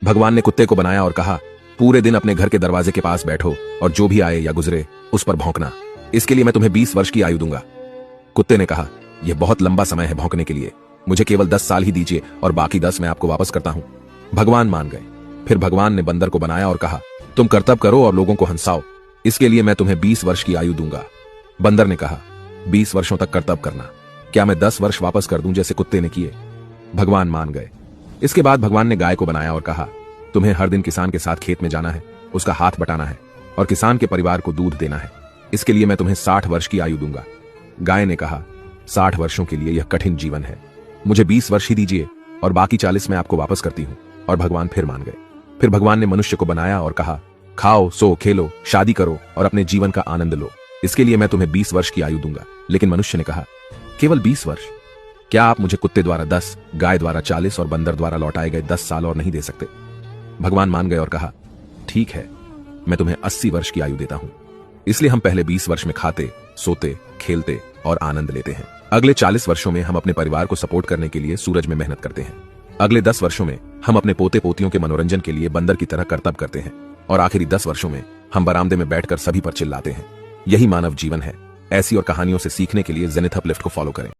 भगवान ने कुत्ते को बनाया और कहा, पूरे दिन अपने घर के दरवाजे के पास बैठो और जो भी आए या गुजरे उस पर भौंकना। इसके लिए मैं तुम्हें 20 वर्ष की आयु दूंगा। कुत्ते ने कहा, यह बहुत लंबा समय है भौंकने के लिए, मुझे केवल 10 साल ही दीजिए और बाकी 10 मैं आपको वापस करता हूं। भगवान मान गए। फिर भगवान ने बंदर को बनाया और कहा, तुम करतब करो और लोगों को हंसाओ, इसके लिए मैं तुम्हें 20 वर्ष की आयु दूंगा। बंदर ने कहा, 20 वर्षों तक करतब करना, क्या मैं 10 वर्ष वापस कर दूं जैसे कुत्ते ने किए? भगवान मान गए। इसके बाद भगवान ने गाय को बनाया और कहा, तुम्हें हर दिन किसान के साथ खेत में जाना है, उसका हाथ बटाना है और किसान के परिवार को दूध देना है, इसके लिए मैं तुम्हें 60 वर्ष की आयु दूंगा। गाय ने कहा, 60 वर्षों के लिए यह कठिन जीवन है, मुझे 20 वर्ष ही दीजिए और बाकी 40 मैं आपको वापस करती हूं। और भगवान फिर मान गए। फिर भगवान ने मनुष्य को बनाया और कहा, खाओ, सो, खेलो, शादी करो और अपने जीवन का आनंद लो, इसके लिए मैं तुम्हें 20 वर्ष की आयु दूंगा। लेकिन मनुष्य ने कहा, केवल 20 वर्ष? क्या आप मुझे कुत्ते द्वारा 10, गाय द्वारा 40 और बंदर द्वारा लौटाए गए 10 साल और नहीं दे सकते? भगवान मान गए और कहा, ठीक है, मैं तुम्हें 80 वर्ष की आयु देता हूं। इसलिए हम पहले 20 वर्ष में खाते, सोते, खेलते और आनंद लेते हैं। अगले 40 वर्षों में हम अपने परिवार को सपोर्ट करने के लिए सूरज में मेहनत करते हैं। अगले 10 वर्षों में हम अपने पोते पोतियों के मनोरंजन के लिए बंदर की तरह करतब करते हैं और आखिरी 10 वर्षों में हम बरामदे में बैठकर सभी पर चिल्लाते हैं। यही मानव जीवन है। ऐसी और कहानियों से सीखने के लिए जेनिथ अपलिफ्ट को फॉलो करें।